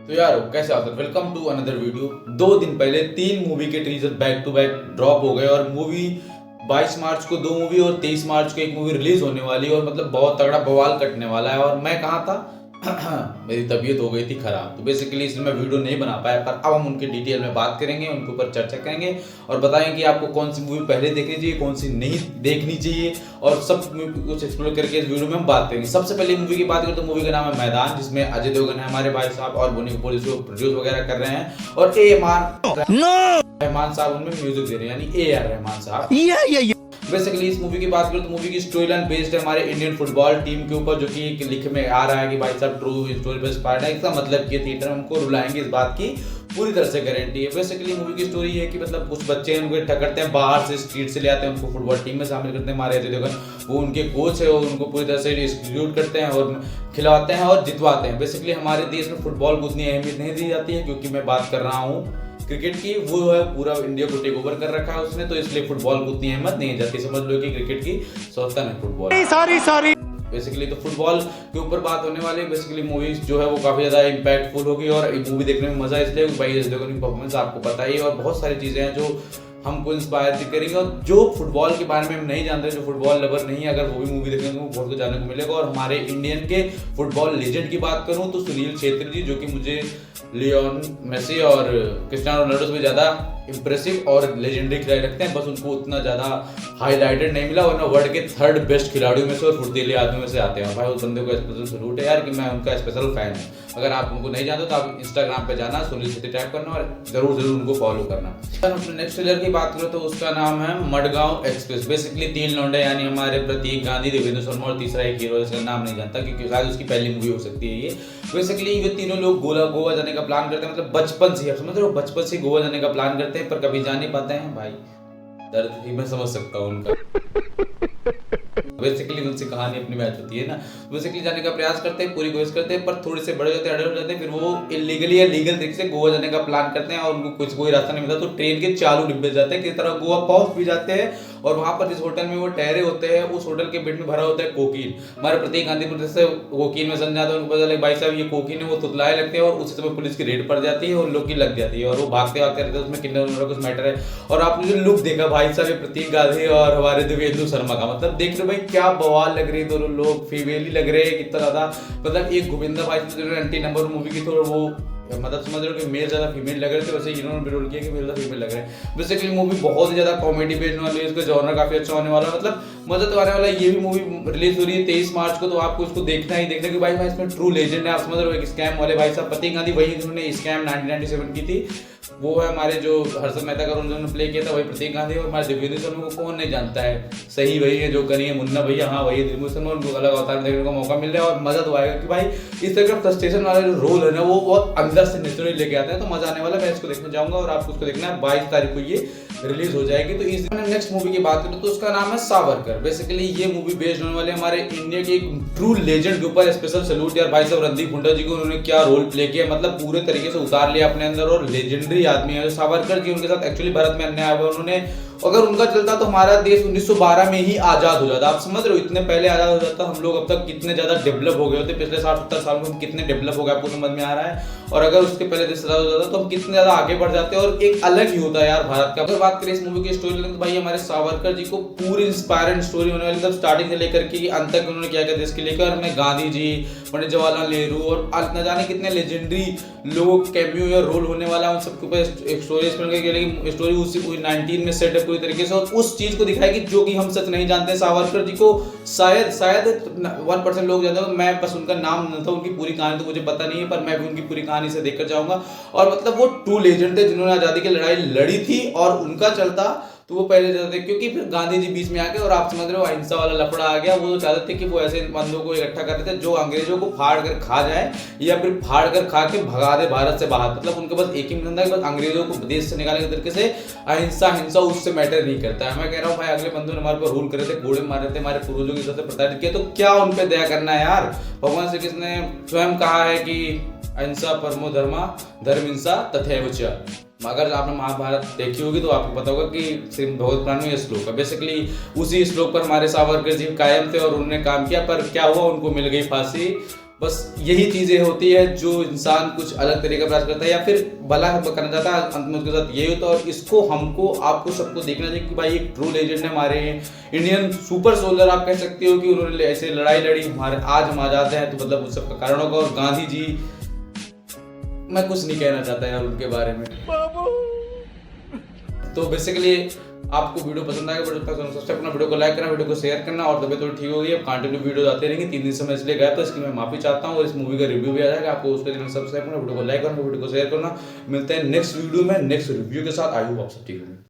तो यार कैसे आप वेलकम टू अनदर वीडियो। 2 दिन पहले 3 मूवी के teaser back to back drop हो गए और मूवी 22 मार्च को 2 मूवी और 23 मार्च को एक मूवी रिलीज होने वाली है और मतलब बहुत तगड़ा बवाल कटने वाला है। और मैं कहाँ था मेरी तबीयत हो गई थी खराब, तो बेसिकली इसलिए मैं वीडियो नहीं बना पाया। पर अब हम उनके डिटेल में बात करेंगे, उनके ऊपर चर्चा करेंगे और बताएंगे कि आपको कौन सी मूवी पहले देखनी चाहिए, कौन सी नहीं देखनी चाहिए और सब कुछ एक्सप्लोर करके इस वीडियो में हम बात करेंगे। सबसे पहले मूवी की बात करें तो मूवी का नाम है मैदान, जिसमें अजय देवगन है हमारे भाई साहब और बोनी कपूर इसको प्रोड्यूस वगैरह कर रहे हैं और रहमान साहब उनमें म्यूजिक दे रहे हैं, यानी AR रहमान साहब। बेसिकली इस मूवी की बात करें तो मूवी की स्टोरी लाइन बेस्ड है हमारे इंडियन फुटबॉल टीम के ऊपर, जो कि लिखे में आ रहा है कि भाई साहब ट्रू स्टोरी पे इंस्पायर्ड है। इसका मतलब कि थिएटर में हमको रुलाएंगे, इस बात की पूरी तरह से गारंटी है। बेसिकली मूवी की स्टोरी है कि मतलब कुछ बच्चे उनको टकरते हैं, बाहर से स्ट्रीट से ले आते हैं, उनको फुटबॉल टीम में शामिल करते हैं। हमारे अजय देवगन वो उनके कोच है और उनको पूरी तरह से डिस्ट्रीब्यूट करते हैं और खिलाते हैं और जितवाते हैं। बेसिकली हमारे देश में फुटबॉल को उतनी अहमियत नहीं दी जाती है, क्योंकि मैं बात कर रहा हूँ क्रिकेट की, वो है पूरा इंडिया को टेक ओवर कर रखा है उसने, तो इसलिए फुटबॉल को उतनी अहमियत नहीं जाती। समझ लो कि क्रिकेट की सौतन है फुटबॉल। बेसिकली तो फुटबॉल के ऊपर बात होने वाली है। बेसिकली मूवी जो है वो काफी ज्यादा इंपैक्टफुल होगी और मूवी देखने में मजा इसलिए भाई अजय देवगन की परफॉर्मेंस आपको पता ही है और बहुत सारी चीजें हैं जो हमको इंस्पायर करेंगे। और जो फुटबॉल के बारे में हम नहीं जानते, जो फुटबॉल लवर नहीं है, अगर वो भी मूवी देखेंगे तो बहुत कुछ जानने को मिलेगा। और हमारे इंडियन के फुटबॉल लेजेंड की बात करूं तो सुनील छेत्री जी, जो कि मुझे लियोन मेसी और क्रिस्टियानो रोनाल्डो से भी ज्यादा इंप्रेसिव और लेजेंडरी खिलाड़ी लगते हैं। बस उनको उतना ज्यादा हाईलाइटेड नहीं मिला, वरना वर्ल्ड के 3rd बेस्ट खिलाड़ियों में से और फुर्तीले आदमियों में से आते हैं। भाई उस बंदे को स्पेशल सलूट है यार, कि मैं उनका स्पेशल फैन हूँ। अगर आप उनको नहीं जानते तो आप इंस्टाग्राम पे जाना, सुनील छेत्री टाइप करना और जरूर जरूर उनको फॉलो करना। नेक्स्ट ट्रेलर की बात करें तो उसका नाम है मडगांव एक्सप्रेस। बेसिकली 3 लौंडे यानी हमारे प्रतीक गांधी, देवेंद्र शर्मा और तीसरा एक हीरो, इसका नाम नहीं जानता क्योंकि शायद उसकी पहली मूवी हो सकती है ये। बेसिकली ये तीनों लोग गोवा जाने का प्लान करते हैं, मतलब बचपन से, आप समझ रहे हो, बचपन से गोवा जाने का प्लान करते हैं पर कभी जा नहीं पाते हैं। भाई दर्द ही मैं समझ सकता हूँ उनका। बेसिकली उनसे कहानी अपनी मैच होती है ना। बेसिकली जाने का प्रयास करते हैं, पूरी कोशिश करते हैं, पर थोड़े से बड़े होते हैं, अडल्ट हो जाते हैं, फिर वो इलीगली या लीगल तरीके से गोवा जाने का प्लान करते हैं और उनको कुछ कोई रास्ता नहीं मिलता तो ट्रेन के चालू डिब्बे जाते हैं, किसी तरह गोवा पहुंच भी जाते हैं। और वहां पर जिस होटल में वो ठहरे होते हैं उस होटल के बेड में भरा होता है कोकीन। हमारे प्रतीक गांधी पुलिस से कोकीन में समझ जाता है, उनको पता लगे भाई साहब ये कोकीन है, वो तुतलाए लगते हैं और उसी समय पुलिस की रेड पड़ जाती है और लोग की लग जाती है और वो भागते भागते रहते हैं। उसमें कितना कुछ मैटर है। और आपने जो लुक देखा भाई साहब प्रतीक गांधी और हमारे देवेंदु शर्मा का, मतलब देख रहे भाई क्या बवाल लग रही है। दोनों लोग फीमेल ही लग रहे हैं कितना ज्यादा, मतलब एक गोविंदा भाई एंटी नंबर मूवी की तो वो मतलब समझ रहे हो कि मेल ज्यादा फीमेल लग रहे थे, वैसे इन्होंने भी रोल किया कि मेल ज्यादा फीमेल लग रहे हैं। बेसिकली मूवी बहुत ही ज्यादा कॉमेडी बेस्ड वाली है, इसका जॉनर काफी अच्छा होने वाला है, मतलब मजा तो आने वाला है। ये भी मूवी रिलीज हो रही है 23 मार्च को, तो आपको इसको देखना ही देखना कि भाई इसमें ट्रू लेजेंड है। आप समझ रहे हो, एक स्कैम वाले भाई साहब प्रतीक गांधी, वही जिन्होंने स्कैम 1997 की थी, वो है हमारे जो हर्षद मेहता का उन्होंने प्ले किया था, वही प्रतीक गांधी। और हमारे देवेंद्र शर्मा को कौन नहीं जानता है, सही वही है जो करी है मुन्ना भैया, हाँ वही देवेंद्र शर्मा। उनको अलग अवतार में देखने का मौका मिल रहा है और मजा तो आएगा कि भाई इस तरह का फ्रस्ट्रेशन वाला जो रोल है ना वो बहुत अंदर से नेचुरली लेके आते हैं, तो मजा आने वाला है। मैं इसको देखने जाऊंगा और आपको उसको देखना है। 22 तारीख को ये रिलीज हो जाएगी। तो इस नेक्स्ट मूवी की बात करें तो उसका नाम है सावरकर। बेसिकली ये मूवी बेस्ड होने वाले हमारे इंडिया के एक ट्रू लेजेंड के ऊपर। स्पेशल सैल्यूट यार भाई साहब रणदीप हुड्डा जी को, उन्होंने क्या रोल प्ले किया, मतलब पूरे तरीके से उतार लिया अपने अंदर और लेजेंडरी आदमी है सावरकर जी। उनके साथ एक्चुअली भारत में अन्याय हुआ, उन्होंने अगर उनका चलता तो हमारा देश 1912 में ही आजाद हो जाता। आप समझ रहे हो, इतने पहले आजाद हो जाता, हम लोग अब तक कितने ज्यादा डेवलप हो गए होते। पिछले 60-70 साल में हम कितने डेवलप हो गए आपको समझ में आ रहा है। और अगर उसके पहले देश आजाद हो जाता तो हम कितने ज्यादा आगे बढ़ जाते और एक अलग ही होता है यार भारत का। अगर बात करें इस मूवी की स्टोरी लाइन तो भाई हमारे सावरकर जी को पूरी इंस्पायरिंग स्टोरी होने वाली, मतलब स्टार्टिंग से लेकर के अंत तक उन्होंने क्या किया देश के लेकर। हमने गांधी जी, पंडित जवाहरलाल नेहरू और न जाने कितने लेजेंडरी लोग कैमियो या रोल होने वाला है, उन सबके ऊपर एक स्टोरी स्टोरी उसी 19 में सेट है पूरी तरीके से। और उस चीज को दिखाएगी जो कि हम सच नहीं जानते। सावरकर जी को शायद 1% लोग जानते हैं, मैं बस उनका नाम नहीं था, उनकी पूरी कहानी तो मुझे पता नहीं है, पर मैं भी उनकी पूरी कहानी से देखकर जाऊंगा। और मतलब वो ट्रू लेजेंड थे जिन्होंने आजादी की लड़ाई लड़ी थी और उनका चलता तो वो पहले चाहते थे, क्योंकि फिर गांधी जी बीच में आ गए और आप समझ रहे हो अहिंसा वाला लफड़ा आ गया। वो तो चाहते थे कि वो ऐसे बंदों को इकट्ठा करते थे जो अंग्रेजों को फाड़ कर खा जाए या फिर फाड़ कर खा के भगा दे भारत से बाहर। मतलब उनके पास एक ही मिशन था कि बस अंग्रेजों को देश से निकालने के तरीके से अहिंसा हिंसा उससे मैटर नहीं करता है। मैं कह रहा हूँ भाई अगले बंदों ने हमारे पर रूल करे थे, घोड़े मारे थे, हमारे पूर्वजों की तरफ से प्रताड़ित किया, तो क्या उन पर दया करना है यार। भगवान श्री कृष्ण ने स्वयं कहा है कि अहिंसा परमो धर्मा धर्म हिंसा तथैव च। अगर आपने महाभारत देखी होगी तो आपको पता होगा कि श्रीमद् भगवत पुराण में यह श्लोक है। बेसिकली उसी श्लोक पर हमारे सावरकर जी कायम थे और उन्होंने काम किया, पर क्या हुआ, उनको मिल गई फांसी बस यही चीज़ें होती है जो इंसान कुछ अलग तरीके का प्रयास करता है या फिर भला करना चाहता है, अंत में उसके साथ यही होता है। और इसको हमको आपको सबको देखना चाहिए कि भाई एक ट्रू लेजेंड ने हमारे इंडियन सुपर सोल्जर आप कह सकते हो कि उन्होंने ऐसे लड़ाई लड़ी, हमारे आज हम आज़ाद हैं, तो मतलब उस सबका कारण होगा। और गांधी जी, मैं कुछ नहीं कहना चाहता यार उनके बारे में। तो बेसिकली आपको वीडियो पसंद आएगा, सब्सक्राइब करना, वीडियो को लाइक करना, वीडियो को शेयर करना। और तबियत थोड़ी ठीक हो गई, अब कंटिन्यू वीडियो आते रहेंगे। 3 दिन से मैं इसलिए गया, तो इसकी मैं माफी चाहता हूँ। और इस मूवी का रिव्यू भी आ जाएगा, आपको उसके लिए सब्सक्राइब करना, वीडियो को लाइक करना, वीडियो को शेयर करना। मिलते हैं नेक्स्ट वीडियो में नेक्स्ट रिव्यू के साथ। आई होप आप सब ठीक होंगे।